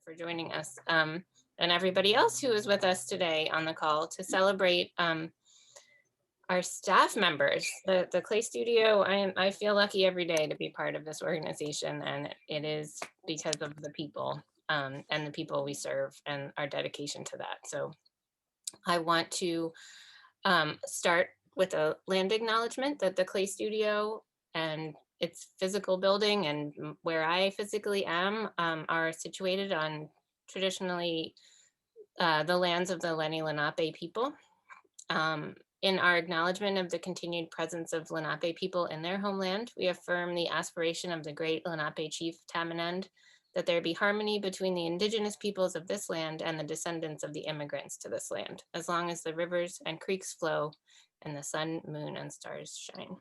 for joining us, and everybody else who is with us today on the call to celebrate our staff members. The Clay Studio, I feel lucky every day to be part of this organization, and it is because of the people and the people we serve and our dedication to that. So I want to start with a land acknowledgement that the Clay Studio and its physical building and where I physically am are situated on traditionally the lands of the Lenni Lenape people. In our acknowledgement of the continued presence of Lenape people in their homeland, we affirm the aspiration of the great Lenape chief Tamanend that there be harmony between the indigenous peoples of this land and the descendants of the immigrants to this land, as long as the rivers and creeks flow and the sun, moon, and stars shine.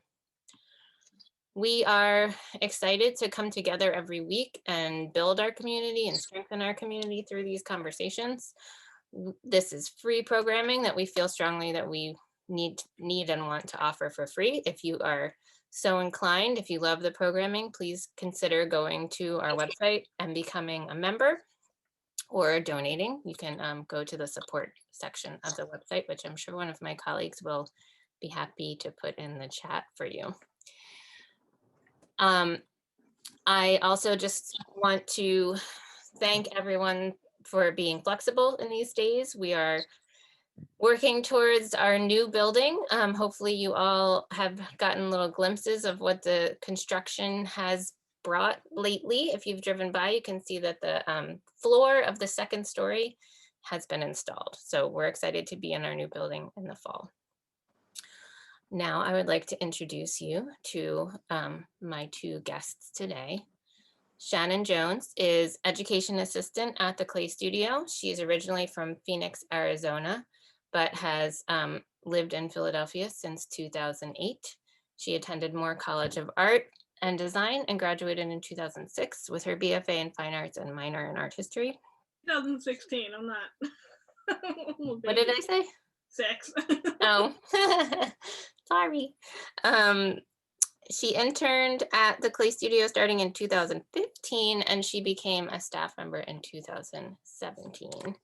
We are excited to come together every week and build our community and strengthen our community through these conversations. This is free programming that we feel strongly that we need and want to offer for free. If you are so inclined, if you love the programming, please consider going to our website and becoming a member or donating. You can go to the support section of the website, which I'm sure one of my colleagues will be happy to put in the chat for you. I also just want to thank everyone for being flexible in these days. We are working towards our new building. Hopefully you all have gotten little glimpses of what the construction has brought lately. If you've driven by, you can see that the floor of the second story has been installed. So we're excited to be in our new building in the fall. Now I would like to introduce you to my two guests today. Shannon Jones is education assistant at the Clay Studio. She is originally from Phoenix, Arizona, but has lived in Philadelphia since 2008. She attended Moore College of Art and Design and graduated in 2006 with her BFA in Fine Arts and minor in Art History. 2016, I'm not. What did I say? 6. Oh, sorry. She interned at the Clay Studio starting in 2015, and she became a staff member in 2017.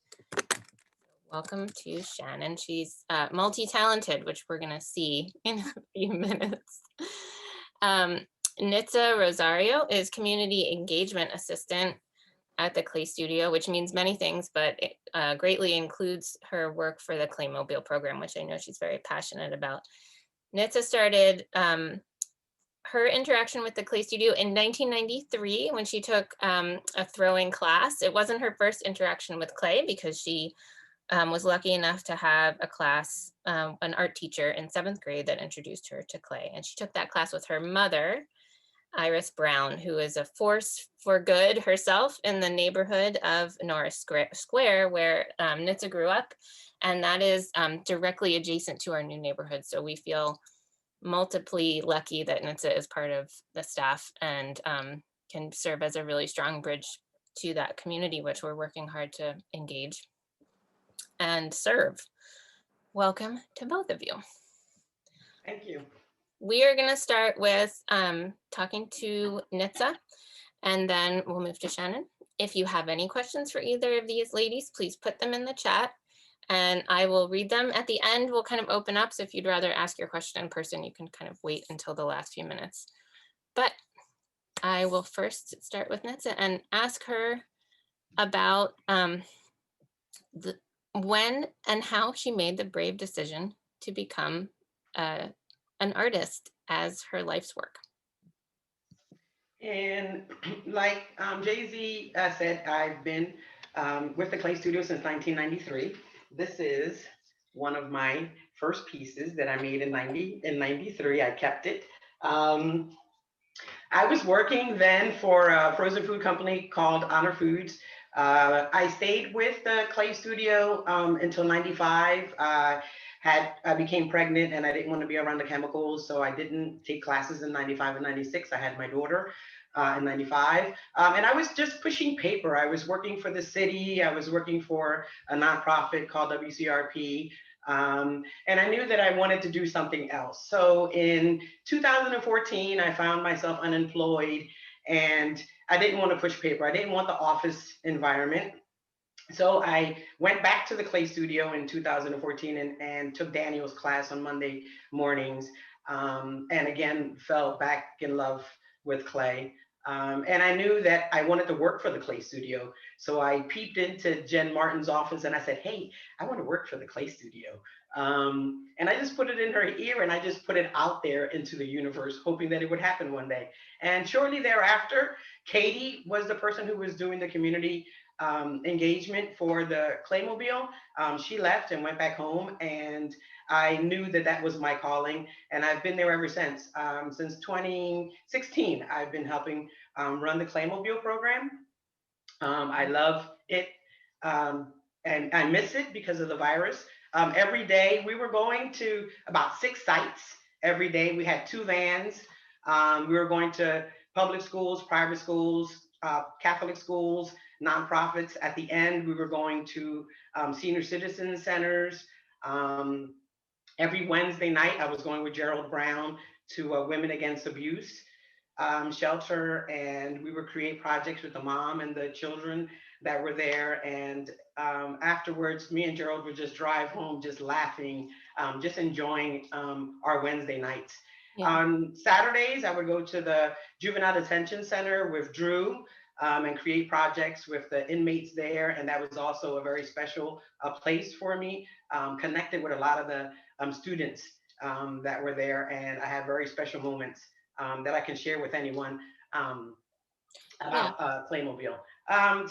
Welcome to Shannon. She's multi-talented, which we're gonna see in a few minutes. Nitza Rosario is community engagement assistant at the Clay Studio, which means many things, but it greatly includes her work for the Clay Mobile program, which I know she's very passionate about. Nitza started her interaction with the Clay Studio in 1993 when she took a throwing class. It wasn't her first interaction with clay because she was lucky enough to have a class, an art teacher in 7th grade that introduced her to clay. And she took that class with her mother, Iris Brown, who is a force for good herself in the neighborhood of Norris Square, where Nitza grew up. And that is directly adjacent to our new neighborhood. So we feel multiply lucky that Nitza is part of the staff and can serve as a really strong bridge to that community, which we're working hard to engage and serve. Welcome to both of you. Thank you. We are going to start with talking to Nitza, and then we'll move to Shannon. If you have any questions for either of these ladies, please put them in the chat and I will read them. At the end, we'll kind of open up. So if you'd rather ask your question in person, you can kind of wait until the last few minutes. But I will first start with Nitza and ask her about when and how she made the brave decision to become an artist as her life's work. And like Jay-Z said, I've been with the Clay Studio since 1993. This is one of my first pieces that I made in 93. I kept it. I was working then for a frozen food company called Honor Foods. I stayed with the Clay Studio until 95. I became pregnant and I didn't want to be around the chemicals, so I didn't take classes in 95 and 96. I had my daughter in 95. And I was just pushing paper. I was working for the city. I was working for a nonprofit called WCRP. And I knew that I wanted to do something else. So in 2014, I found myself unemployed and I didn't want to push paper. I didn't want the office environment. So I went back to the clay studio in 2014 and took Daniel's class on Monday mornings. And again, fell back in love with clay. And I knew that I wanted to work for the clay studio. So I peeped into Jen Martin's office and I said, hey, I want to work for the clay studio. And I just put it in her ear and I just put it out there into the universe, hoping that it would happen one day. And shortly thereafter, Katie was the person who was doing the community engagement for the Claymobile. She left and went back home, and I knew that that was my calling, and I've been there ever since. Since 2016, I've been helping run the Claymobile program. I love it, and I miss it because of the virus. Every day we were going to about 6 sites. Every day we had 2 vans. We were going to public schools, private schools, Catholic schools, nonprofits. At the end, we were going to senior citizen centers. Um, every Wednesday night, I was going with Gerald Brown to Women Against Abuse shelter, and we would create projects with the mom and the children that were there. And afterwards, me and Gerald would just drive home, just laughing, just enjoying our Wednesday nights. Yeah. On Saturdays, I would go to the Juvenile Detention Center with Drew and create projects with the inmates there. And that was also a very special place for me, connected with a lot of the students that were there. And I had very special moments that I can share with anyone about Playmobil.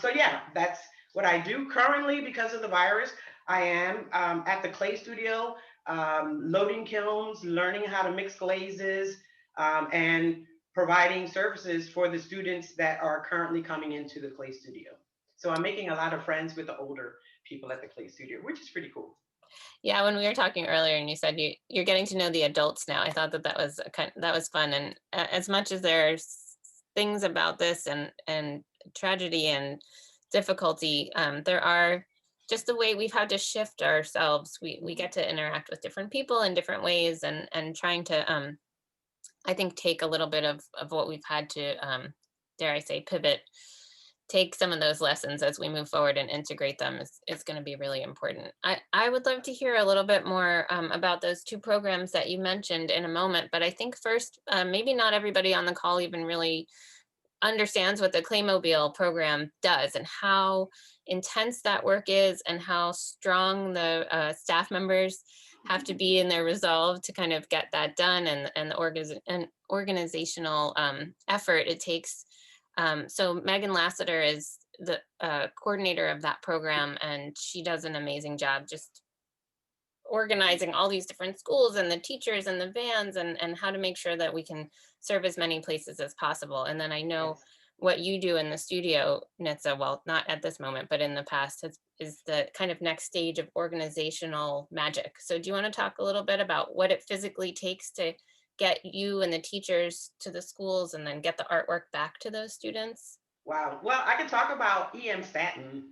So yeah, that's what I do currently. Because of the virus, I am at the clay studio, loading kilns, learning how to mix glazes, and providing services for the students that are currently coming into the clay studio. So I'm making a lot of friends with the older people at the clay studio, which is pretty cool. Yeah, when we were talking earlier and you said you're getting to know the adults now, I thought that that was fun. And as much as there's things about this and tragedy and difficulty, there are just the way we've had to shift ourselves. We get to interact with different people in different ways, and trying to I think take a little bit of what we've had to dare I say pivot, take some of those lessons as we move forward and integrate them is going to be really important. I would love to hear a little bit more about those 2 programs that you mentioned in a moment, but I think first, maybe not everybody on the call even really understands what the Claymobile program does and how intense that work is, and how strong the staff members have to be in their resolve to kind of get that done, and the organizational effort it takes. So Megan Lassiter is the coordinator of that program, and she does an amazing job just organizing all these different schools and the teachers and the vans, and how to make sure that we can serve as many places as possible. And then I know Yes. what you do in the studio, Nitza, well, not at this moment, but in the past, is the kind of next stage of organizational magic. So do you want to talk a little bit about what it physically takes to get you and the teachers to the schools and then get the artwork back to those students? Wow. Well, I can talk about EM Staten,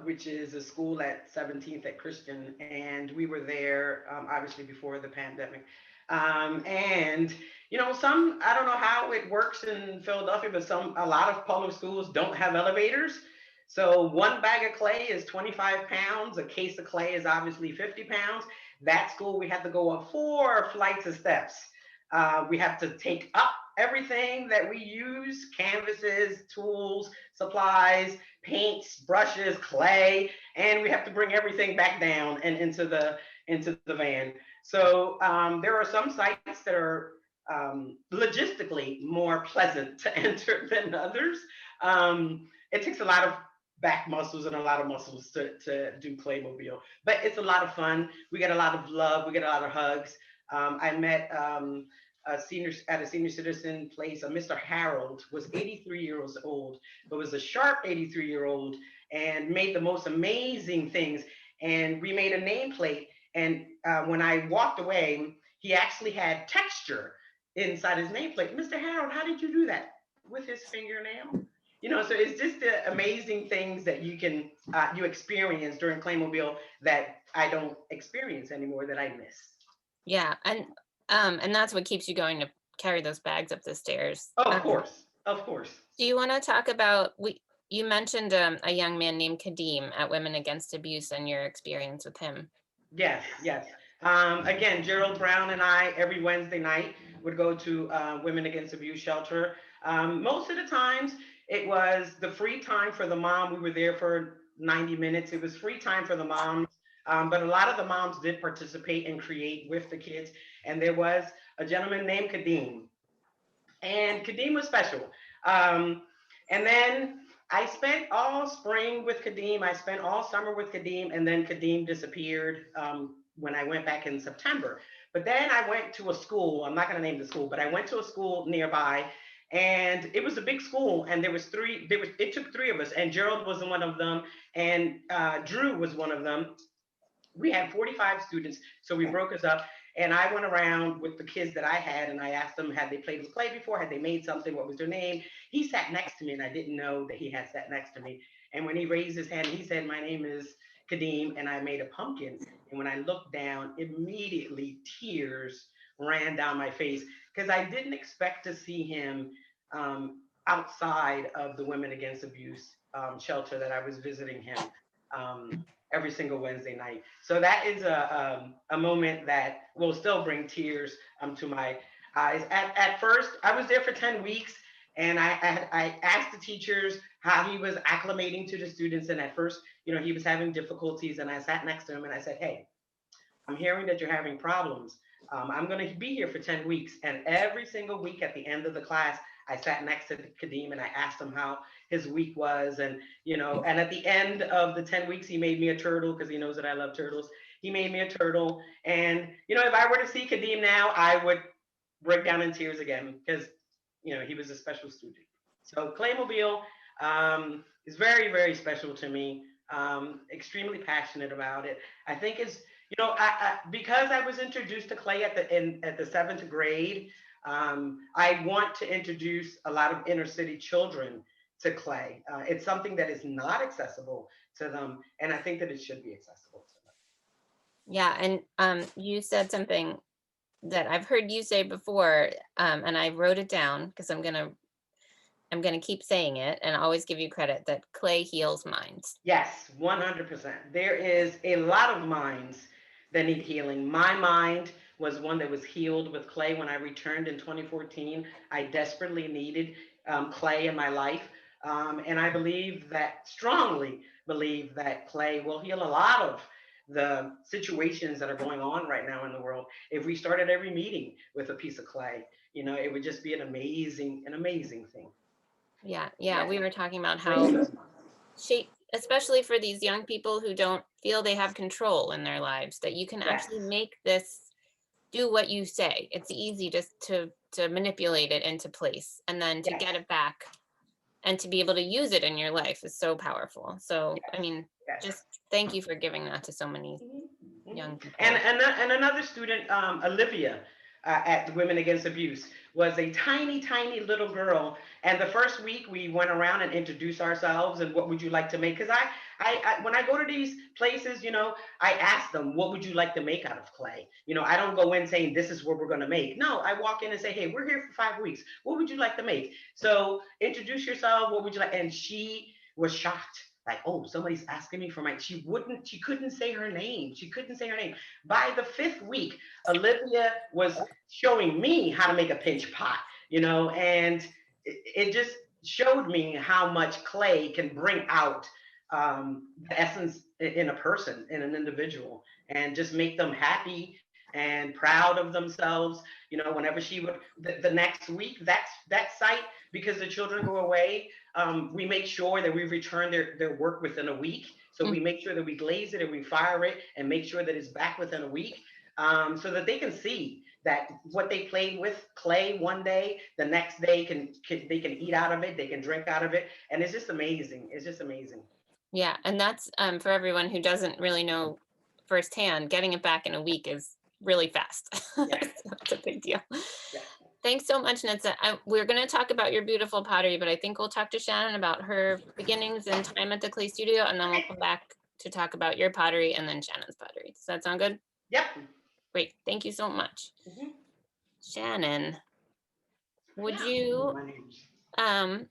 which is a school at 17th at Christian, and we were there obviously before the pandemic. And some I don't know how it works in Philadelphia, but a lot of public schools don't have elevators. So one bag of clay is 25 pounds. A case of clay is obviously 50 pounds. That school we had to go up 4 flights of steps. We have to take up everything that we use: canvases, tools, supplies, paints, brushes, clay, and we have to bring everything back down and into the van. So there are some sites that are logistically more pleasant to enter than others. It takes a lot of back muscles and a lot of muscles to do Claymobile, but it's a lot of fun. We get a lot of love. We get a lot of hugs. I met a senior citizen place. Mr. Harold was 83 years old, but was a sharp 83-year-old and made the most amazing things. And we made a nameplate. And when I walked away, he actually had texture inside his nameplate. Mr. Harold, how did you do that? With his fingernail? So it's just the amazing things that you experience during Claymobile that I don't experience anymore, that I miss. Yeah, and that's what keeps you going to carry those bags up the stairs. Oh, of course. Of course. Do you want to talk about, you mentioned a young man named Kadeem at Women Against Abuse and your experience with him. Yes, yes. Again, Gerald Brown and I every Wednesday night would go to Women Against Abuse shelter. Most of the times it was the free time for the mom. We were there for 90 minutes. It was free time for the moms. But a lot of the moms did participate and create with the kids. And there was a gentleman named Kadeem, and Kadeem was special. Um, and then I spent all spring with Kadeem. I spent all summer with Kadeem, and then Kadeem disappeared when I went back in September. But then I went to a school. I'm not going to name the school, but I went to a school nearby, and it was a big school. And there was three. There was it took three of us, and Gerald was one of them, and Drew was one of them. We had 45 students, so we broke us up. And I went around with the kids that I had, and I asked them, had they played with clay before? Had they made something? What was their name? He sat next to me, and I didn't know that he had sat next to me. And when he raised his hand, he said, "My name is Kadeem, and I made a pumpkin." And when I looked down, immediately tears ran down my face because I didn't expect to see him outside of the Women Against Abuse shelter that I was visiting him. Every single Wednesday night. So that is a moment that will still bring tears to my eyes. At first, I was there for 10 weeks, and I asked the teachers how he was acclimating to the students. And at first, he was having difficulties, and I sat next to him and I said, "Hey, I'm hearing that you're having problems. I'm going to be here for 10 weeks." And every single week at the end of the class, I sat next to Kadeem and I asked him how his week was. And at the end of the 10 weeks, he made me a turtle because he knows that I love turtles. He made me a turtle. And, if I were to see Kadeem now, I would break down in tears again because, he was a special student. So Claymobile is very, very special to me. Extremely passionate about it. I think it's because I was introduced to clay at the seventh grade. I want to introduce a lot of inner city children to clay. It's something that is not accessible to them, and I think that it should be accessible to them. Yeah, and you said something that I've heard you say before, and I wrote it down because I'm gonna keep saying it and always give you credit that clay heals minds. Yes, 100%. There is a lot of minds that need healing. My mind was one that was healed with clay when I returned in 2014. I desperately needed clay in my life. And I strongly believe that clay will heal a lot of the situations that are going on right now in the world. If we started every meeting with a piece of clay, it would just be an amazing thing. Yeah, we were talking about how especially for these young people who don't feel they have control in their lives, that you can actually Yes. make this do what you say. It's easy just to manipulate it into place, and then to get it back and to be able to use it in your life is so powerful. So, I mean, Yes. just thank you for giving that to so many young people. And another student, Olivia, at Women Against Abuse, was a tiny little girl. And the first week we went around and introduced ourselves and what would you like to make? Because when I go to these places, I ask them, what would you like to make out of clay? I don't go in saying this is what we're going to make. No, I walk in and say, hey, we're here for 5 weeks. What would you like to make? So introduce yourself. What would you like? And she was shocked. Like, oh, somebody's asking me for she couldn't say her name. She couldn't say her name. By the 5th week, Olivia was showing me how to make a pinch pot, and it just showed me how much clay can bring out the essence in a person, in an individual, and just make them happy and proud of themselves. Whenever she would, the next week, that site, because the children go away, we make sure that we return their work within a week. So we make sure that we glaze it and we fire it and make sure that it's back within a week, so that they can see that what they played with clay one day, the next day they can eat out of it, they can drink out of it, and it's just amazing. It's just amazing. Yeah, and that's for everyone who doesn't really know firsthand, getting it back in a week is really fast. Yeah. It's a big deal. Yeah. Thanks so much, Nitza. We're going to talk about your beautiful pottery, but I think we'll talk to Shannon about her beginnings and time at the clay studio, and then we'll come back to talk about your pottery and then Shannon's pottery. Does that sound good? Yep. Great. Thank you so much. Mm-hmm. Shannon, would you I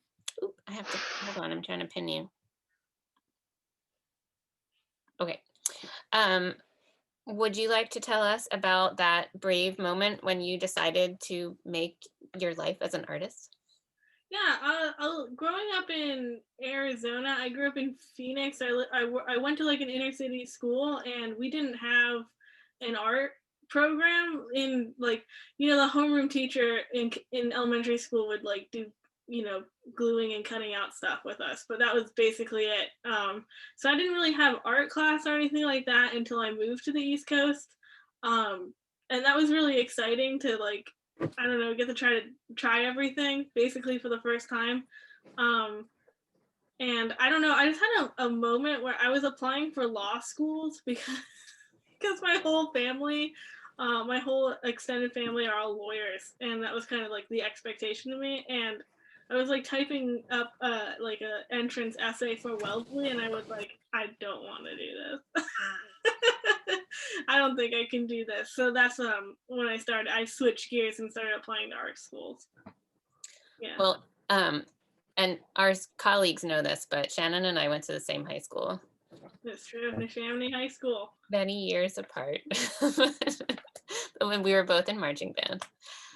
have to, hold on, I'm trying to pin you. Okay. Would you like to tell us about that brave moment when you decided to make your life as an artist? Yeah, growing up in Arizona, I grew up in Phoenix. I went to like an inner city school, and we didn't have an art program. In like, the homeroom teacher in elementary school would like do, gluing and cutting out stuff with us, but that was basically it. So I didn't really have art class or anything like that until I moved to the East Coast. And that was really exciting to like, I don't know, get to try everything basically for the first time. And I don't know, I just had a moment where I was applying for law schools because my whole family, my whole extended family are all lawyers, and that was kind of like the expectation of me. And I was like typing up like a entrance essay for Wellesley, and I was like, I don't want to do this. I don't think I can do this. So that's when I switched gears and started applying to art schools. Yeah. Well, and our colleagues know this, but Shannon and I went to the same high school. That's true. Neshaminy High School. Many years apart. When we were both in marching band.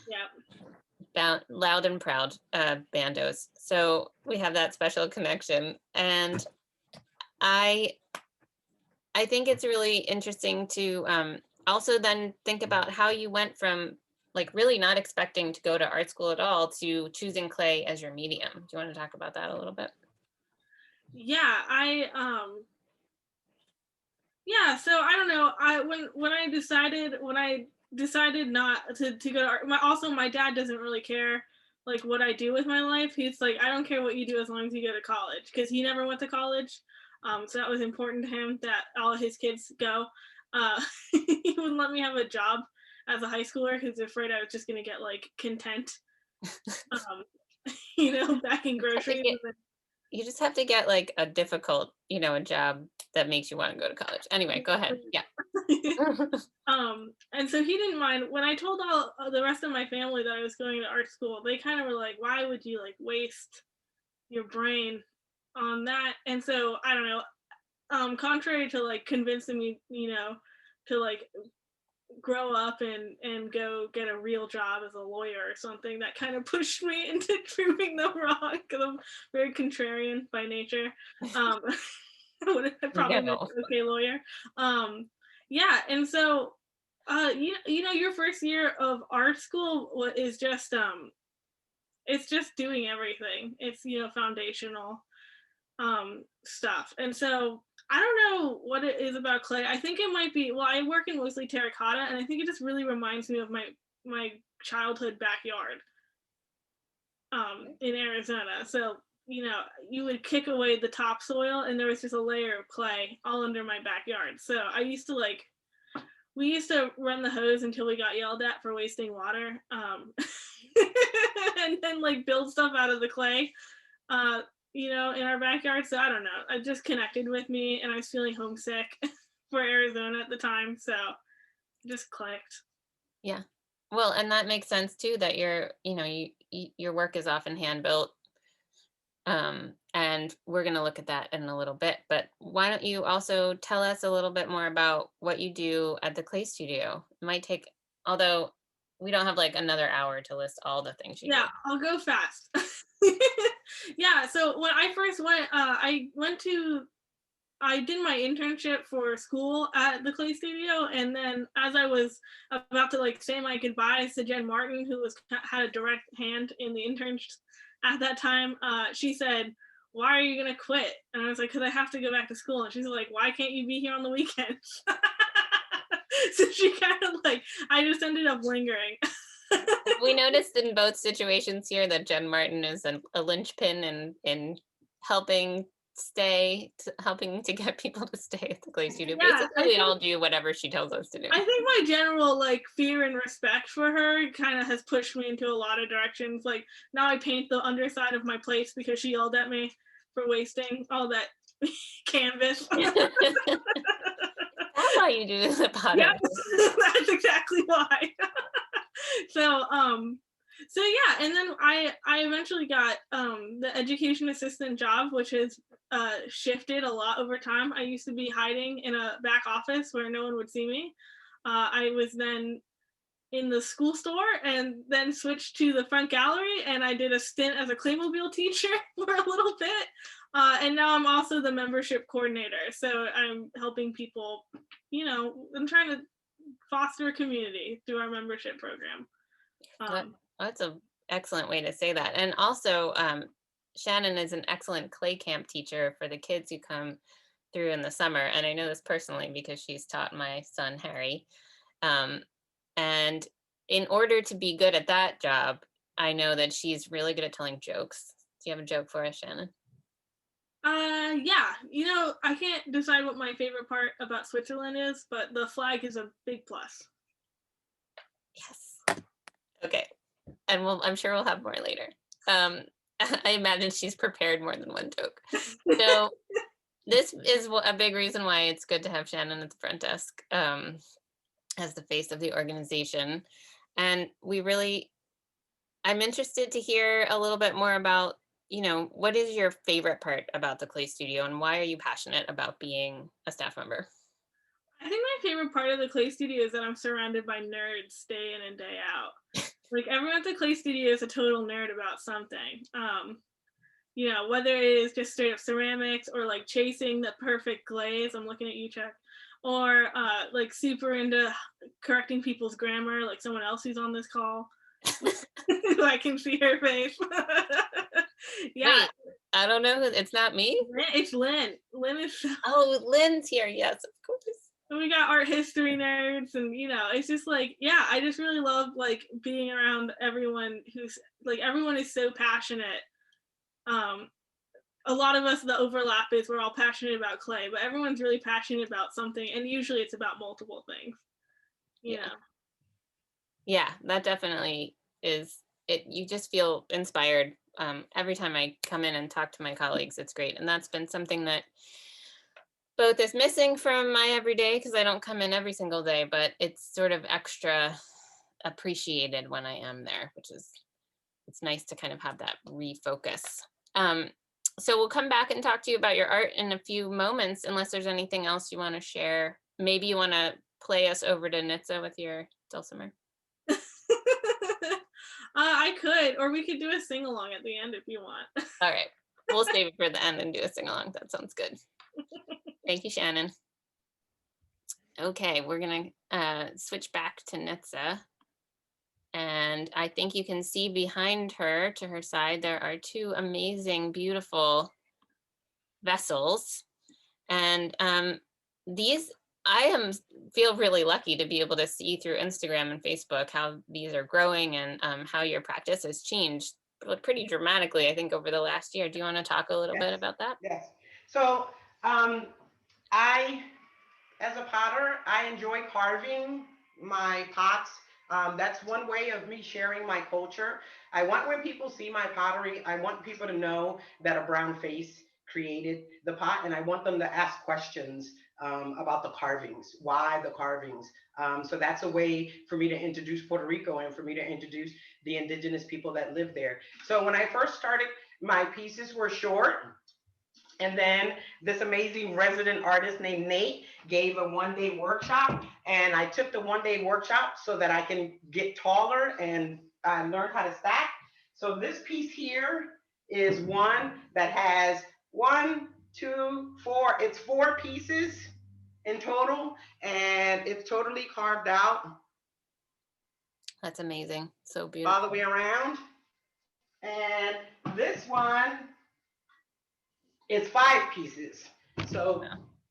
Yeah. Loud and proud bandos. So we have that special connection. And I think it's really interesting to also then think about how you went from like really not expecting to go to art school at all to choosing clay as your medium. Do you want to talk about that a little bit? Yeah, so I don't know. When I decided not to go to art, my dad doesn't really care like what I do with my life. He's like, I don't care what you do as long as you go to college, because he never went to college. So that was important to him that all his kids go. He wouldn't let me have a job as a high schooler because he's afraid I was just gonna get like content, back in groceries. You just have to get like a difficult, a job that makes you want to go to college. Anyway, go ahead. Yeah. And so he didn't mind. When I told all the rest of my family that I was going to art school, they kind of were like, why would you like waste your brain on that? And so I don't know, contrary to like convincing me, to like grow up and go get a real job as a lawyer or something, that kind of pushed me into proving them wrong, because I'm very contrarian by nature. I probably been an okay lawyer. Yeah, and so your first year of art school is just it's just doing everything. It's foundational stuff. And so I don't know what it is about clay. I think it might be, I work in mostly terracotta, and I think it just really reminds me of my childhood backyard in Arizona. So you would kick away the topsoil, and there was just a layer of clay all under my backyard. So we used to run the hose until we got yelled at for wasting water, and then like build stuff out of the clay, in our backyard. So I don't know, it just connected with me, and I was feeling homesick for Arizona at the time, so it just clicked. Yeah. Well, and that makes sense too, that your work is often hand built. And we're going to look at that in a little bit, but why don't you also tell us a little bit more about what you do at the clay studio? It might take, although we don't have like another hour to list all the things you do. Yeah, I'll go fast. Yeah, so when I first went, I did my internship for school at the clay studio, and then as I was about to like say my goodbyes to Jen Martin, who had a direct hand in the interns at that time, she said, why are you gonna quit? And I was like, because I have to go back to school. And she's like, why can't you be here on the weekends? So she kind of like, I just ended up lingering. We noticed in both situations here that Jen Martin is a linchpin in helping to get people to stay at the clay studio. Yeah, basically we all do whatever she tells us to do. I think my general like fear and respect for her kind of has pushed me into a lot of directions. Like now I paint the underside of my plates because she yelled at me for wasting all that canvas. That's why you do the bottom. Yep, that's exactly why. So So yeah, and then I eventually got the education assistant job, which has shifted a lot over time. I used to be hiding in a back office where no one would see me. I was then in the school store and then switched to the front gallery, and I did a stint as a Claymobile teacher for a little bit. And now I'm also the membership coordinator. So I'm helping people, you know, I'm trying to foster a community through our membership program. That's an excellent way to say that. And also, Shannon is an excellent clay camp teacher for the kids who come through in the summer. And I know this personally because she's taught my son, Harry. And in order to be good at that job, I know that she's really good at telling jokes. Do you have a joke for us, Shannon? Yeah, you know, I can't decide what my favorite part about Switzerland is, but the flag is a big plus. Yes. Okay. And I'm sure we'll have more later. I imagine she's prepared more than one joke. So this is a big reason why it's good to have Shannon at the front desk as the face of the organization. And I'm interested to hear a little bit more about, you know, what is your favorite part about the Clay Studio and why are you passionate about being a staff member? I think my favorite part of the Clay Studio is that I'm surrounded by nerds day in and day out. Like everyone at the Clay Studio is a total nerd about something. You know, whether it is just straight up ceramics or like chasing the perfect glaze, I'm looking at you, Chuck, or like super into correcting people's grammar, like someone else who's on this call. I can see her face. Yeah. Wait, I don't know. It's not me. It's Lynn. Lynn is. Oh, Lynn's here. Yes, of course. And we got art history nerds, and you know, it's just like, yeah, I just really love like being around everyone who's like, everyone is so passionate. A lot of us, the overlap is we're all passionate about clay, but everyone's really passionate about something, and usually it's about multiple things. You know. Yeah, that definitely is it. You just feel inspired every time I come in and talk to my colleagues. It's great, and that's been something that both is missing from my everyday because I don't come in every single day, but it's sort of extra appreciated when I am there, which is, it's nice to kind of have that refocus. So we'll come back and talk to you about your art in a few moments, unless there's anything else you want to share. Maybe you want to play us over to Nitza with your Dulcimer. I could, or we could do a sing along at the end if you want. All right, we'll save it for the end and do a sing along. That sounds good. Thank you, Shannon. Okay, we're gonna switch back to Nitza. And I think you can see behind her, to her side, there are two amazing, beautiful vessels. And these, feel really lucky to be able to see through Instagram and Facebook how these are growing and how your practice has changed pretty dramatically, I think, over the last year. Do you want to talk a little bit about that? Yes. So as a potter, I enjoy carving my pots. That's one way of me sharing my culture. I want when people see my pottery, I want people to know that a brown face created the pot, and I want them to ask questions about the carvings. Why the carvings? So that's a way for me to introduce Puerto Rico and for me to introduce the indigenous people that live there. So when I first started, my pieces were short. And then this amazing resident artist named Nate gave a one-day workshop, and I took the one-day workshop so that I can get taller and learn how to stack. So this piece here is one that has 1, 2, 4. It's 4 pieces in total, and it's totally carved out. That's amazing. So beautiful. All the way around. And this one, it's 5 pieces. So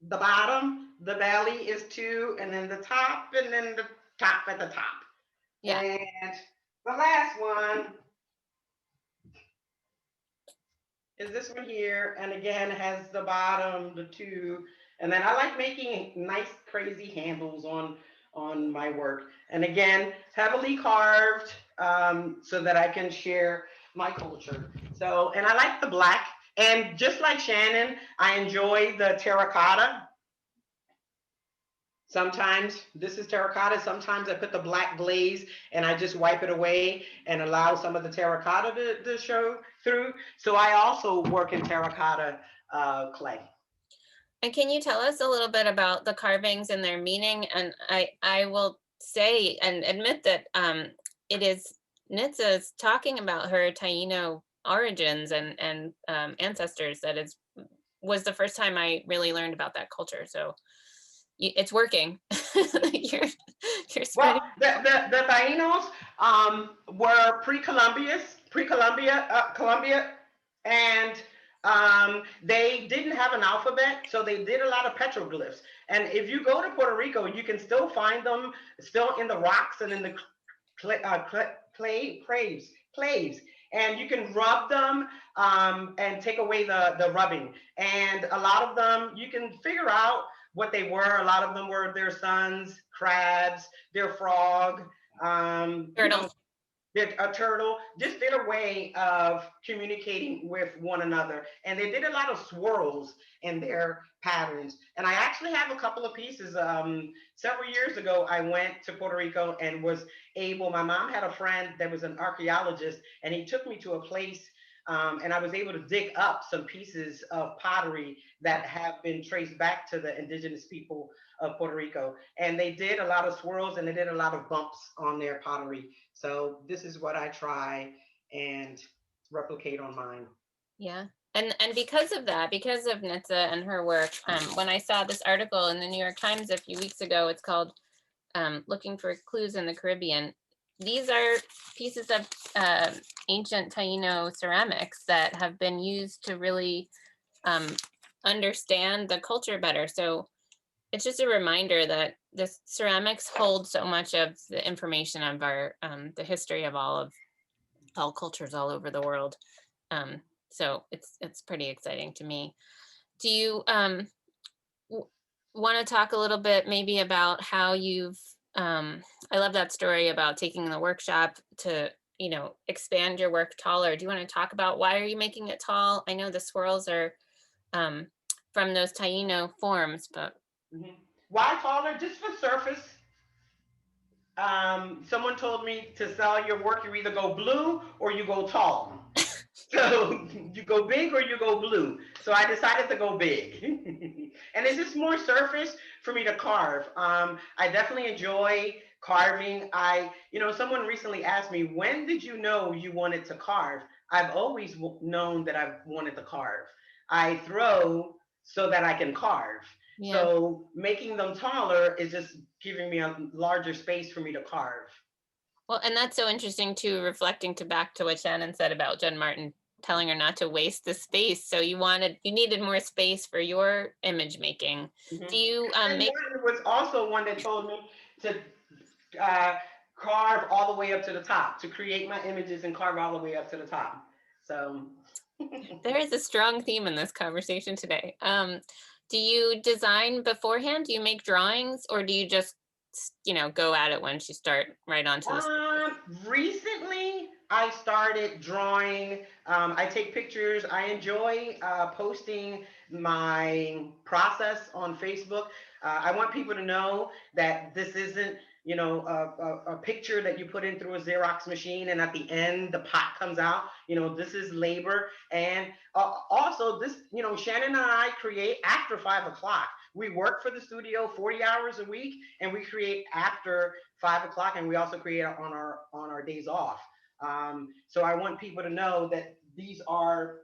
the bottom, the belly is 2, and then the top, and then the top at the top. Yeah. And the last one is this one here, and again has the bottom, the 2, and then I like making nice, crazy handles on my work. And again, heavily carved so that I can share my culture. So, and I like the black. And just like Shannon, I enjoy the terracotta. Sometimes this is terracotta. Sometimes I put the black glaze and I just wipe it away and allow some of the terracotta to show through. So I also work in terracotta clay. And can you tell us a little bit about the carvings and their meaning? And I will say and admit that it is Nitza's talking about her Taino origins and ancestors that was the first time I really learned about that culture. So it's working. you're Well, spreading. the Tainos were Colombia, and they didn't have an alphabet, so they did a lot of petroglyphs. And if you go to Puerto Rico, you can still find them still in the rocks and in the clays, and you can rub them and take away the rubbing. And a lot of them you can figure out what they were. A lot of them were their sons, crabs, their frog, Turtle. a turtle, just their way of communicating with one another. And they did a lot of swirls in their patterns. And I actually have a couple of pieces. Several years ago, I went to Puerto Rico and was able, my mom had a friend that was an archaeologist, and he took me to a place and I was able to dig up some pieces of pottery that have been traced back to the indigenous people of Puerto Rico. And they did a lot of swirls and they did a lot of bumps on their pottery. So this is what I try and replicate on mine. Yeah. And because of that, because of Nitza and her work, when I saw this article in the New York Times a few weeks ago, it's called Looking for Clues in the Caribbean. These are pieces of ancient Taino ceramics that have been used to really understand the culture better. So it's just a reminder that the ceramics hold so much of the information of our the history of all cultures all over the world. So it's pretty exciting to me. Do you want to talk a little bit maybe about how you've I love that story about taking the workshop to expand your work taller. Do you want to talk about why are you making it tall? I know the swirls are from those Taino forms, but why taller? Just for surface. Someone told me to sell your work, you either go blue or you go tall. So you go big or you go blue. So I decided to go big. And it's just more surface for me to carve. I definitely enjoy carving. Someone recently asked me, when did you know you wanted to carve? I've always known that I wanted to carve. I throw so that I can carve. yeah. So making them taller is just giving me a larger space for me to carve. Well, and that's so interesting too, reflecting back to what Shannon said about Jen Martin telling her not to waste the space. So you needed more space for your image making. Mm-hmm. Do you and Martin was also one that told me to carve all the way up to the top, to create my images and carve all the way up to the top. So there is a strong theme in this conversation today. Do you design beforehand? Do you make drawings, or do you just go at it once you start right onto this? Recently I started drawing. I take pictures. I enjoy posting my process on Facebook. I want people to know that this isn't a picture that you put in through a Xerox machine and at the end the pot comes out. This is labor. And also this, Shannon and I create after 5 o'clock. We work for the studio 40 hours a week and we create after 5 o'clock, and we also create on our days off. So I want people to know that these are,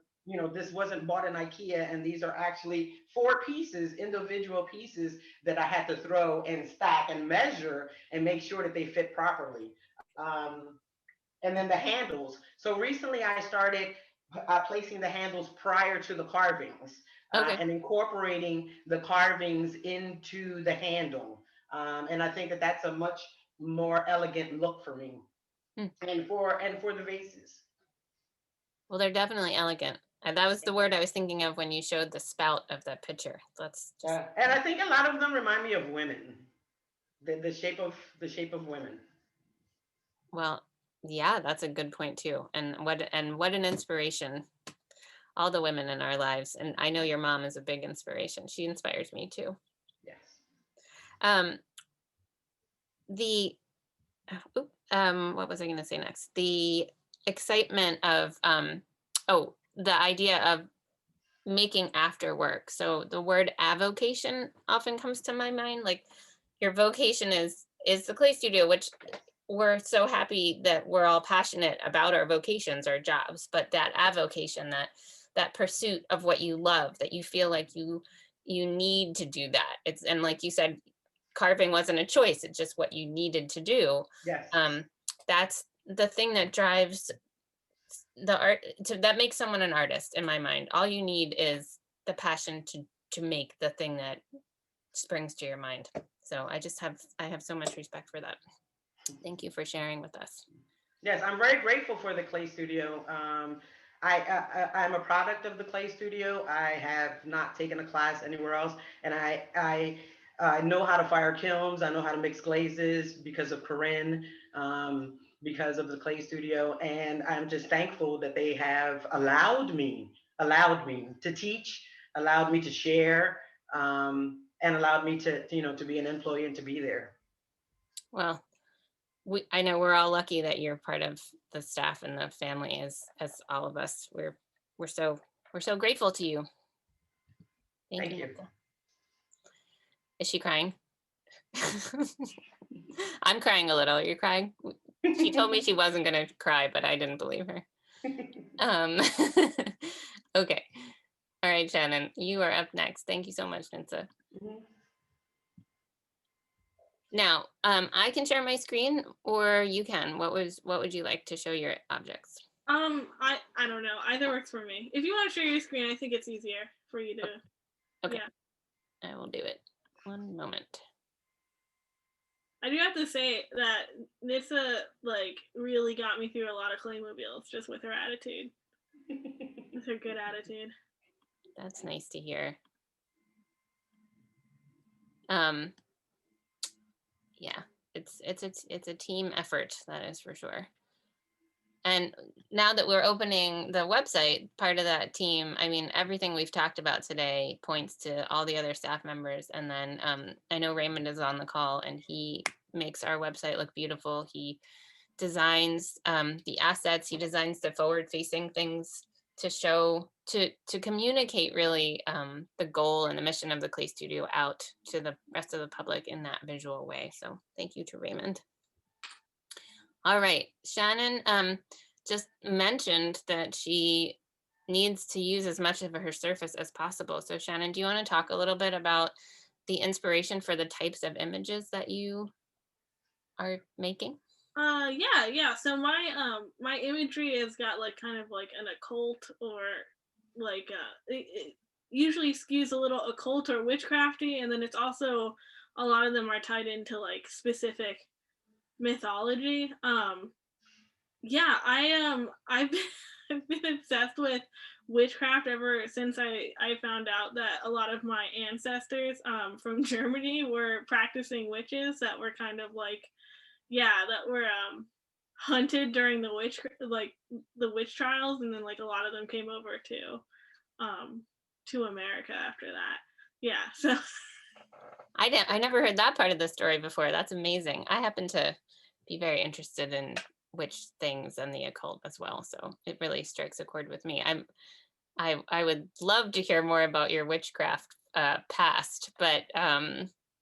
this wasn't bought in IKEA, and these are actually 4 pieces, individual pieces that I had to throw and stack and measure and make sure that they fit properly. And then the handles. So recently I started placing the handles prior to the carvings. Okay. And incorporating the carvings into the handle. And I think that that's a much more elegant look for me. And for the vases. Well, they're definitely elegant. And that was the word I was thinking of when you showed the spout of that picture. That's just... and I think a lot of them remind me of women. The shape of women. Well, yeah, that's a good point too. And what an inspiration. All the women in our lives. And I know your mom is a big inspiration. She inspires me too. Yes. Um, the what was I going to say next? The excitement of the idea of making after work. So the word avocation often comes to my mind. Like your vocation is the clay studio, which we're so happy that we're all passionate about our vocations, our jobs, but that avocation, that pursuit of what you love, that you feel like you need to do that. It's, and like you said, carving wasn't a choice, it's just what you needed to do. Yes. That's the thing that drives the art, that makes someone an artist in my mind. All you need is the passion to make the thing that springs to your mind. So I have so much respect for that. Thank you for sharing with us. Yes, I'm very grateful for the Clay Studio. I'm a product of the Clay Studio. I have not taken a class anywhere else, and I know how to fire kilns. I know how to mix glazes because of Corinne, because of the Clay Studio, and I'm just thankful that they have allowed me to teach, allowed me to share, and allowed me to be an employee and to be there. Well, I know we're all lucky that you're part of the staff and the family, as all of us. We're so grateful to you. Thank you. Nitza. Is she crying? I'm crying a little. You're crying? She told me she wasn't going to cry, but I didn't believe her. Okay. All right, Shannon, you are up next. Thank you so much, Nitza. Now, I can share my screen, or you can. What would you like to show your objects? I don't know. Either works for me. If you want to share your screen, I think it's easier for you to. Okay. Yeah. I will do it. One moment. I do have to say that Nitza really got me through a lot of Claymobiles just with her attitude. With her good attitude. That's nice to hear. Yeah, it's a team effort, that is for sure. And now that we're opening the website, part of that team, I mean, everything we've talked about today points to all the other staff members. And then I know Raymond is on the call, and he makes our website look beautiful. He designs the assets, he designs the forward-facing things to show, to communicate really the goal and the mission of the Clay Studio out to the rest of the public in that visual way. So thank you to Raymond. All right, Shannon just mentioned that she needs to use as much of her surface as possible. So Shannon, do you want to talk a little bit about the inspiration for the types of images that you are making? Yeah. So my imagery has got kind of an occult, or it usually skews a little occult or witchcrafty, and then it's also, a lot of them are tied into specific mythology. Yeah, I've been obsessed with witchcraft ever since I found out that a lot of my ancestors from Germany were practicing witches that were kind of that were hunted during the witch trials, and then a lot of them came over to America after that. Yeah, so I never heard that part of the story before. That's amazing. I happen to be very interested in witch things and the occult as well, so it really strikes a chord with me. I would love to hear more about your witchcraft past, but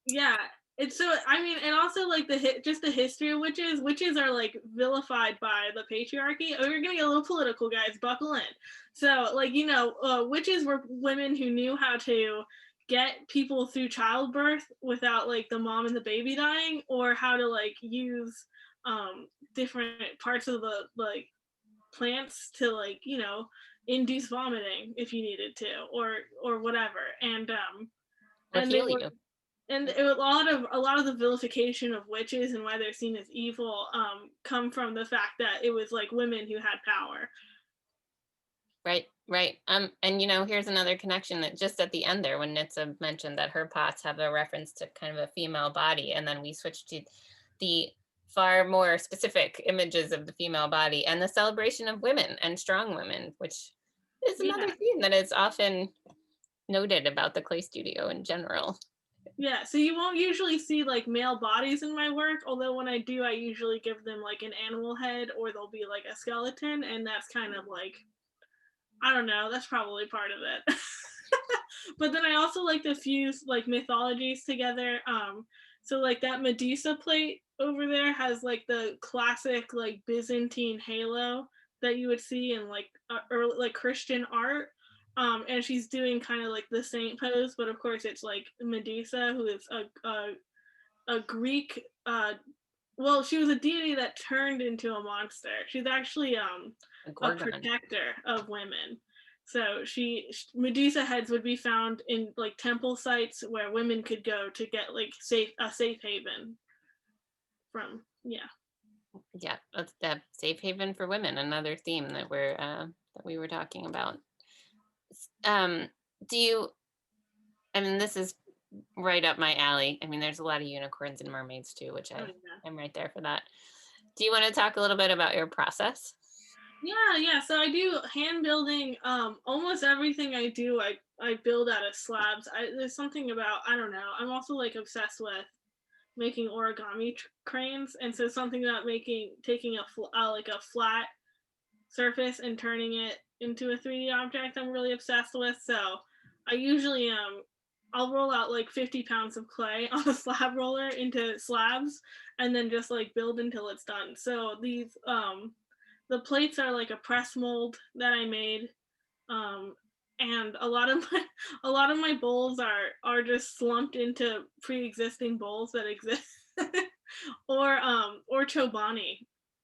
yeah. It's so, I mean, and also just the history of witches. Witches are vilified by the patriarchy. Oh, we're getting a little political, guys. Buckle in. So witches were women who knew how to get people through childbirth without the mom and the baby dying, or how to use different parts of the plants to induce vomiting if you needed to, or whatever. And and they were, and a lot of the vilification of witches and why they're seen as evil come from the fact that it was women who had power. Right. And here's another connection that just at the end there, when Nitza mentioned that her pots have a reference to kind of a female body, and then we switched to the far more specific images of the female body and the celebration of women and strong women, which is another theme that is often noted about the Clay Studio in general. Yeah, so you won't usually see like male bodies in my work, although when I do, I usually give them like an animal head or there'll be like a skeleton, and that's kind of like, I don't know, that's probably part of it. But then I also like to fuse like mythologies together. So like that Medusa plate over there has like the classic like Byzantine halo that you would see in like early like Christian art. And she's doing kind of like the saint pose, but of course it's like Medusa, who is a Greek. Well, she was a deity that turned into a monster. She's actually a protector of women. So Medusa heads would be found in like temple sites where women could go to get like a safe haven from. Yeah. Yeah, that's that safe haven for women, another theme that we were talking about. Do you, I mean, this is right up my alley. I mean, there's a lot of unicorns and mermaids too, which I'm right there for that. Do you want to talk a little bit about your process? Yeah. So I do hand building. Almost everything I do, I build out of slabs. There's something about, I don't know. I'm also like obsessed with making origami cranes, and so something about taking like a flat surface and turning it into a 3D object I'm really obsessed with. So I usually I'll roll out like 50 pounds of clay on a slab roller into slabs and then just like build until it's done. So these the plates are like a press mold that I made. And a lot of my bowls are just slumped into pre-existing bowls that exist. Or Chobani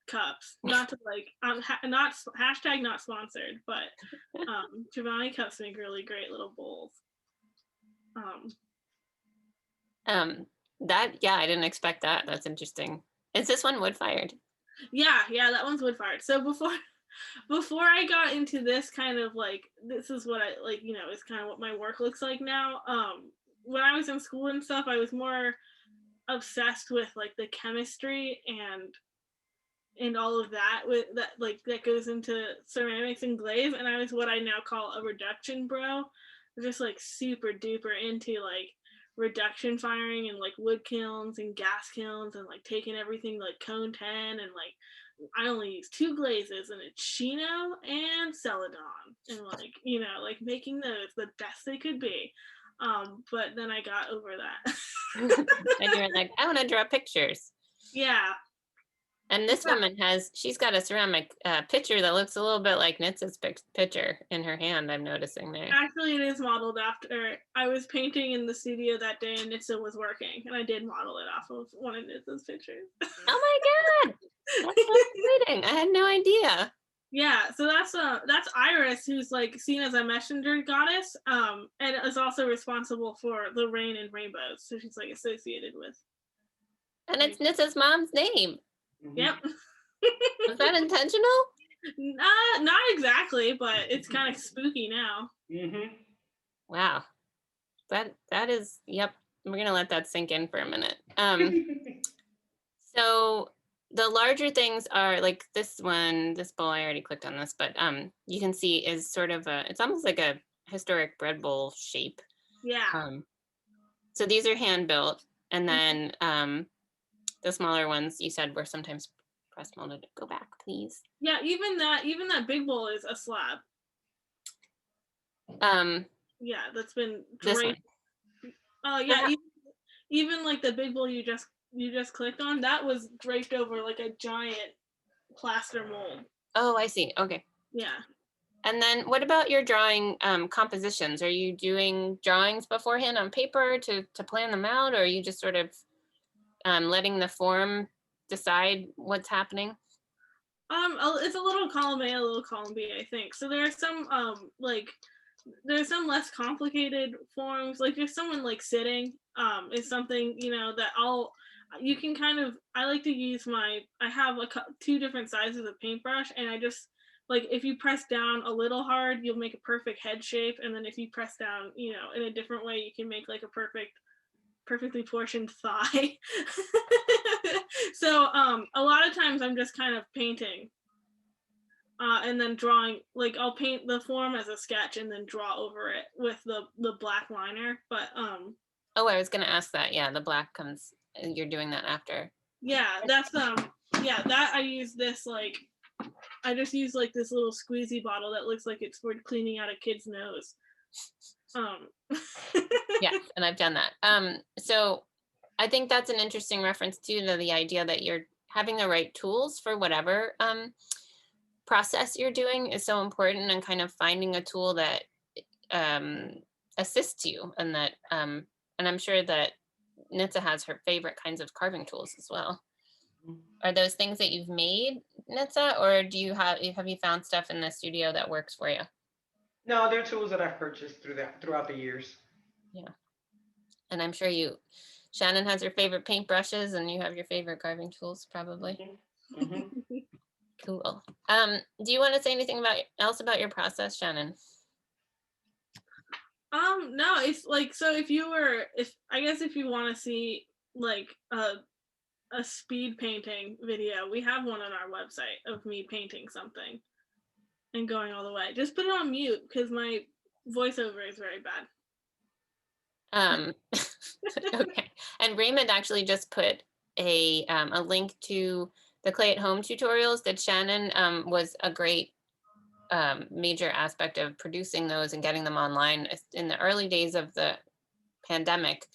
cups. Not to like not hashtag not sponsored, but Chobani cups make really great little bowls. That, yeah, I didn't expect that. That's interesting. Is this one wood fired? Yeah, that one's wood fired. So before I got into this kind of like, this is what I like, is kind of what my work looks like now. When I was in school and stuff, I was more obsessed with like the chemistry and all of that with that like that goes into ceramics and glaze, and I was what I now call a reduction bro. Just like super duper into like reduction firing and like wood kilns and gas kilns and like taking everything like cone 10 and like I only use 2 glazes and it's Chino and Celadon and like like making those the best they could be. But then I got over that. And you're like, I want to draw pictures. Yeah. And this woman she's got a ceramic pitcher that looks a little bit like Nitza's pitcher in her hand, I'm noticing there. Actually, it is modeled after, I was painting in the studio that day and Nitza was working, and I did model it off of one of Nitza's pictures. Oh my God, that's so exciting. I had no idea. Yeah, so that's Iris, who's like seen as a messenger goddess, and is also responsible for the rain and rainbows, so she's like associated with. And it's Nitza's mom's name. Yep. Was that intentional? Not exactly, but it's kind of spooky now. Wow, that is, yep. We're gonna let that sink in for a minute. So the larger things are like this one, this bowl, I already clicked on this, but you can see is sort of it's almost like a historic bread bowl shape. Yeah. So these are hand built, and then the smaller ones you said were sometimes press molded. Go back, please. Yeah, even that big bowl is a slab. Yeah, that's been draped. Oh yeah, even like the big bowl you just clicked on, that was draped over like a giant plaster mold. Oh, I see. Okay. Yeah. And then what about your drawing compositions? Are you doing drawings beforehand on paper to plan them out, or are you just sort of letting the form decide what's happening? It's a little column A, a little column B, I think. So there are some there's some less complicated forms, like just someone like sitting is something that you can kind of, I like to use I have 2 different sizes of paintbrush, and I just like, if you press down a little hard, you'll make a perfect head shape, and then if you press down in a different way, you can make like a perfectly portioned thigh. So a lot of times I'm just kind of painting and then drawing, like I'll paint the form as a sketch and then draw over it with the black liner. But Oh, I was gonna ask that. Yeah, the black comes, and you're doing that after. Yeah, that's yeah, that I use this like I just use like this little squeezy bottle that looks like it's for cleaning out a kid's nose. Yeah, and I've done that. So I think that's an interesting reference too, to the idea that you're having the right tools for whatever process you're doing is so important, and kind of finding a tool that assists you, and that and I'm sure that Nitza has her favorite kinds of carving tools as well. Are those things that you've made, Nitza, or do you have you found stuff in the studio that works for you? No, they're tools that I've purchased throughout the years. Yeah. And I'm sure Shannon has your favorite paintbrushes, and you have your favorite carving tools, probably. Mm-hmm. Cool. Do you want to say anything else about your process, Shannon? No, it's like, so if you want to see like a speed painting video, we have one on our website of me painting something and going all the way. Just put it on mute because my voiceover is very bad. Okay. And Raymond actually just put a link to the clay at home tutorials that Shannon was a great major aspect of producing those and getting them online in the early days of the pandemic.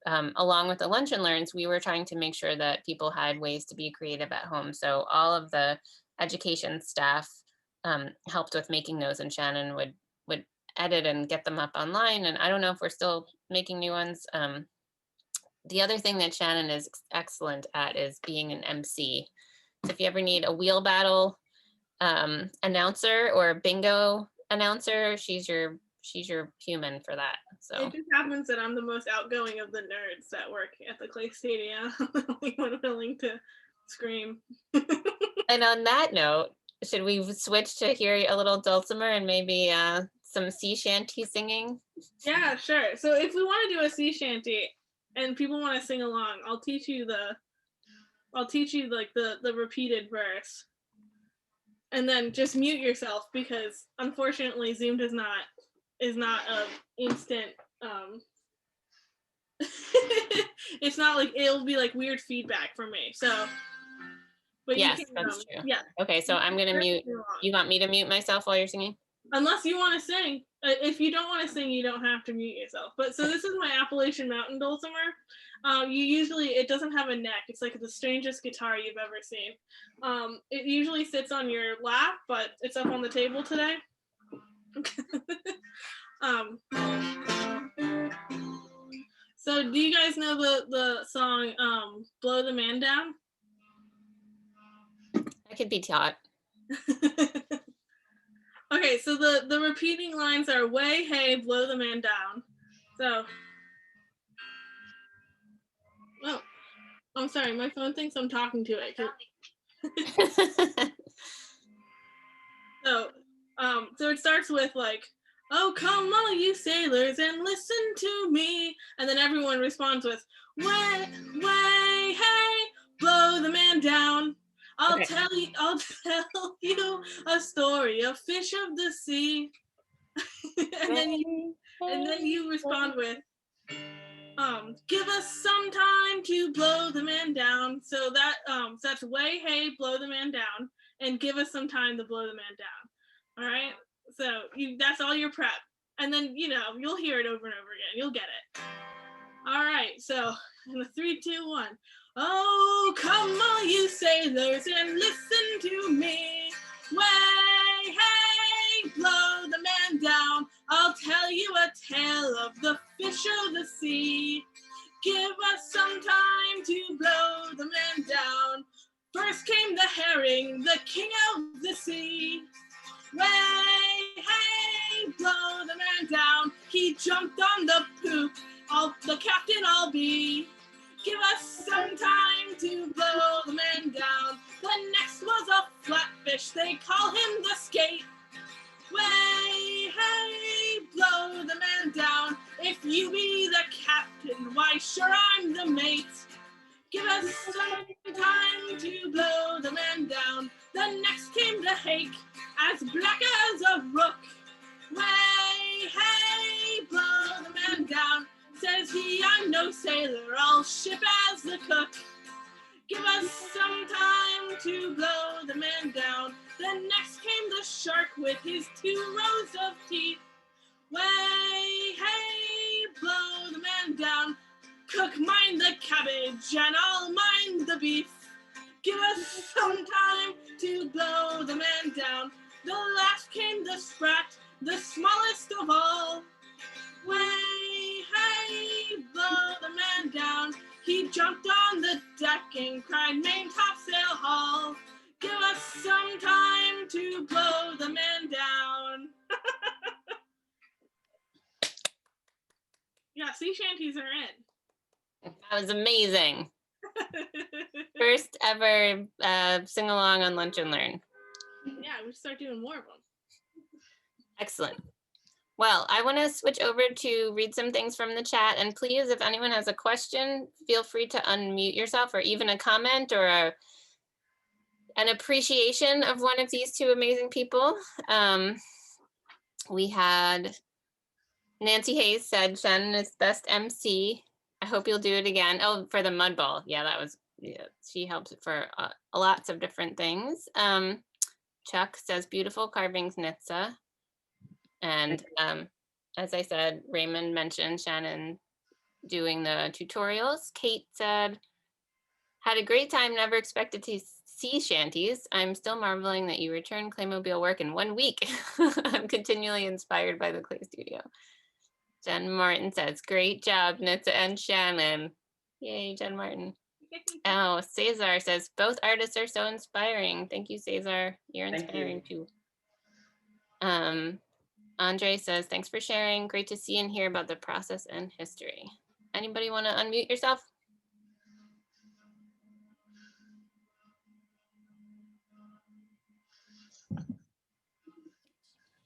Along with the lunch and learns, we were trying to make sure that people had ways to be creative at home. So all of the education staff helped with making those, and Shannon would edit and get them up online. And I don't know if we're still making new ones. The other thing that Shannon is excellent at is being an MC. So if you ever need a wheel battle announcer or a bingo announcer, she's your human for that. So it just happens that I'm the most outgoing of the nerds that work at the Clay Stadium. I'm the only one willing to scream. And on that note, should we switch to hear a little Dulcimer and maybe some sea shanty singing? Yeah, sure. So if we want to do a sea shanty and people want to sing along, I'll teach you like the repeated verse. And then just mute yourself, because unfortunately Zoom is not a instant it's not like, it'll be like weird feedback from me. So but yes, you can, that's true. yeah. Okay, so I'm gonna mute. You want me to mute myself while you're singing? Unless you want to sing. If you don't want to sing, you don't have to mute yourself. But so this is my Appalachian Mountain Dulcimer. It doesn't have a neck. It's like the strangest guitar you've ever seen. It usually sits on your lap, but it's up on the table today. So do you guys know the song Blow the Man Down? I could be taught. Okay, so the repeating lines are way, hey, blow the man down. So, oh, I'm sorry, my phone thinks I'm talking to it. So it starts with like, oh, come all you sailors and listen to me. And then everyone responds with, way, hey, blow the man down. I'll tell you a story, a fish of the sea. and then you respond with, give us some time to blow the man down. So that so that's way, hey, blow the man down, and give us some time to blow the man down. All right. So that's all your prep, and then you'll hear it over and over again. You'll get it. All right. So in the 3, 2, 1. Oh, come all you sailors and listen to me. Way, hey, blow the man down. I'll tell you a tale of the fish of the sea. Give us some time to blow the man down. First came the herring, the king of the sea. Way, hey, blow the man down. He jumped on the poop. The captain I'll be. Give us some time to blow the man down. The next was a flatfish, they call him the skate. Way, hey, blow the man down. If you be the captain, why sure I'm the mate. Give us some time to blow the man down. The next came the hake, as black as a rook. Way, hey, blow the man down. Says Says he, I'm no sailor, I'll ship as the cook. Give us some time to blow the man down. Then next came the shark with his 2 rows of teeth. Way, hey, blow the man down. Cook, mind the cabbage, and I'll mind the beef. Give us some time to blow the man down. The last came the sprat, the smallest of all. Way, hey, blow the man down. He jumped on the deck and cried, main topsail haul. Give us some time to blow the man down. Yeah, sea shanties are in. That was amazing. First ever sing along on Lunch and Learn. Yeah, we should start doing more of them. Excellent. Well, I want to switch over to read some things from the chat. And please, if anyone has a question, feel free to unmute yourself, or even a comment or an appreciation of one of these 2 amazing people. We had Nancy Hayes said, Shannon is best MC. I hope you'll do it again. Oh, for the mud ball. Yeah, that was, yeah, she helped for lots of different things. Chuck says, beautiful carvings, Nitza. And as I said, Raymond mentioned Shannon doing the tutorials. Kate said, had a great time, never expected to see shanties. I'm still marveling that you returned Claymobile work in 1 week. I'm continually inspired by the Clay Studio. Jen Martin says, great job, Nitza and Shannon. Yay, Jen Martin. Oh, Cesar says, both artists are so inspiring. Thank you, Cesar. You're inspiring too. Andre says, thanks for sharing. Great to see and hear about the process and history. Anybody want to unmute yourself?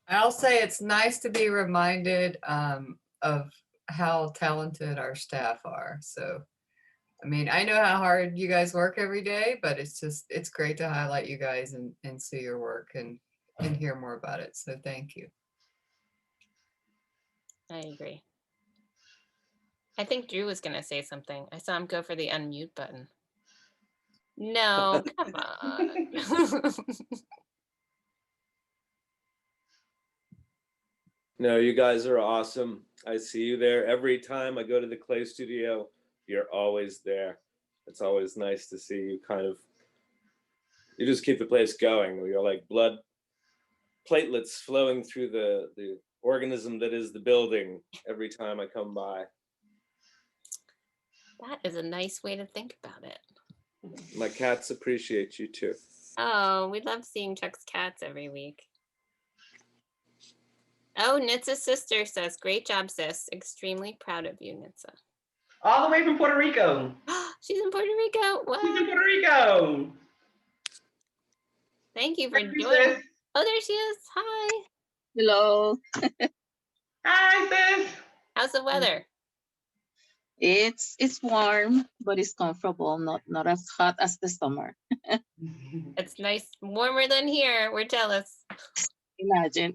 I'll say it's nice to be reminded of how talented our staff are. So, I mean, I know how hard you guys work every day, but it's great to highlight you guys and see your work and hear more about it. So thank you. I agree. I think Drew was going to say something. I saw him go for the unmute button. No, come on. No, you guys are awesome. I see you there every time I go to the Clay Studio. You're always there. It's always nice to see you you just keep the place going. You're like blood platelets flowing through the organism that is the building every time I come by. That is a nice way to think about it. My cats appreciate you too. Oh, we love seeing Chuck's cats every week. Oh, Nitza's sister says, great job, sis. Extremely proud of you, Nitza. All the way from Puerto Rico. She's in Puerto Rico. Wow. She's in Puerto Rico. Thank you for Thank you, joining. sis. Oh, there she is. Hi. Hello. Hi, sis. How's the weather? It's warm, but it's comfortable, not as hot as the summer. It's nice, warmer than here. We're jealous. Imagine.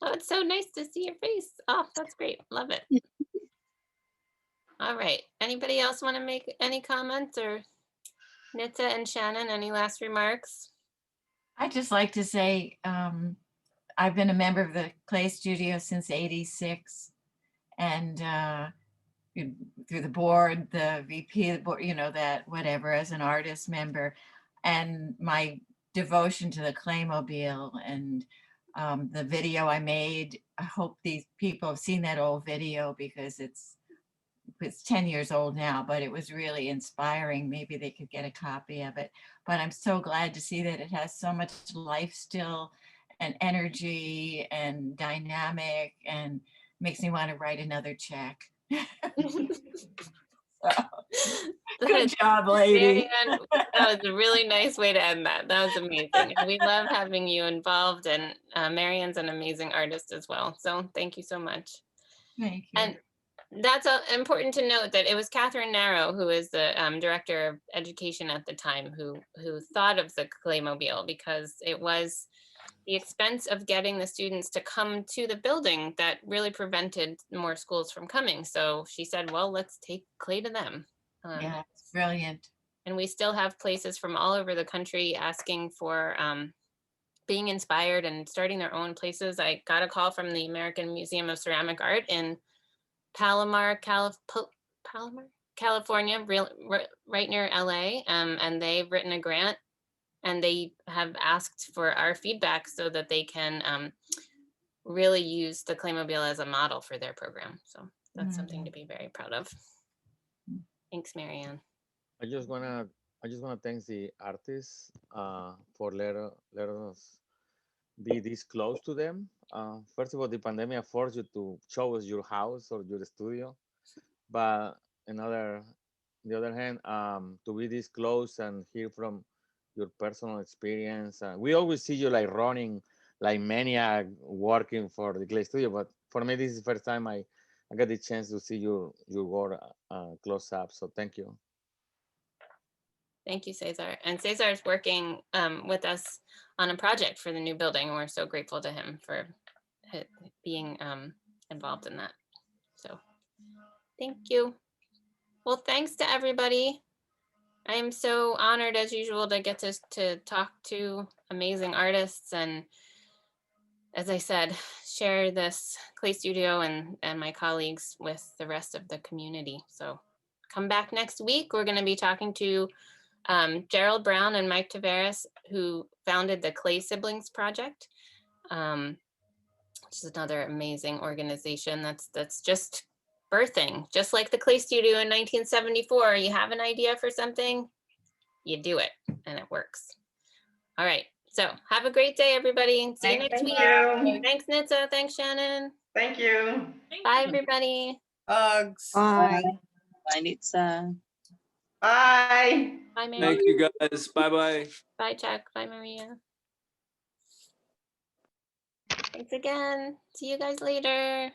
Oh, it's so nice to see your face. Oh, that's great. Love it. All right. Anybody else want to make any comments, or Nitza and Shannon, any last remarks? I'd just like to say I've been a member of the Clay Studio since '86, and through the board, the VP of the board, you know, that whatever, as an artist member, and my devotion to the Claymobile and the video I made. I hope these people have seen that old video, because it's 10 years old now, but it was really inspiring. Maybe they could get a copy of it. But I'm so glad to see that it has so much life still, and energy and dynamic, and makes me want to write another check. Good job, lady. Marianne, that was a really nice way to end that. That was amazing. And we love having you involved, and Marianne's an amazing artist as well. So thank you so much. Thank you. And that's important to note that it was Catherine Narrow, who is the director of education at the time, who thought of the Claymobile, because it was the expense of getting the students to come to the building that really prevented more schools from coming. So she said, well, let's take clay to them. Yeah, it's brilliant. And we still have places from all over the country asking for being inspired and starting their own places. I got a call from the American Museum of Ceramic Art in Palomar, California, right near LA. And they've written a grant and they have asked for our feedback so that they can really use the Claymobile as a model for their program. So that's something to be very proud of. Thanks, Marianne. I just wanna thank the artists for let us be this close to them. First of all, the pandemic forced you to show us your house or your studio, but the other hand, to be this close and hear from your personal experience. We always see you like running like maniac working for the clay studio, but for me this is the first time I got the chance to see your work close up. So thank you. Thank you, Cesar. And Cesar is working with us on a project for the new building. And we're so grateful to him for being involved in that. So thank you. Well, thanks to everybody. I am so honored as usual to get to talk to amazing artists and, as I said, share this clay studio and my colleagues with the rest of the community. So come back next week. We're going to be talking to Gerald Brown and Mike Tavares, who founded the Clay Siblings Project, which is another amazing organization that's just birthing, just like the Clay Studio in 1974. You have an idea for something, you do it, and it works. All right, so have a great day, everybody. See you next week. Thanks, Nitza. Thanks, Shannon. Thank you. Bye, everybody. Hugs. Bye. Bye, Nitza. Bye. Bye, Mary. Thank you guys. Bye-bye. Bye, Chuck. Bye, Maria. Thanks again. See you guys later.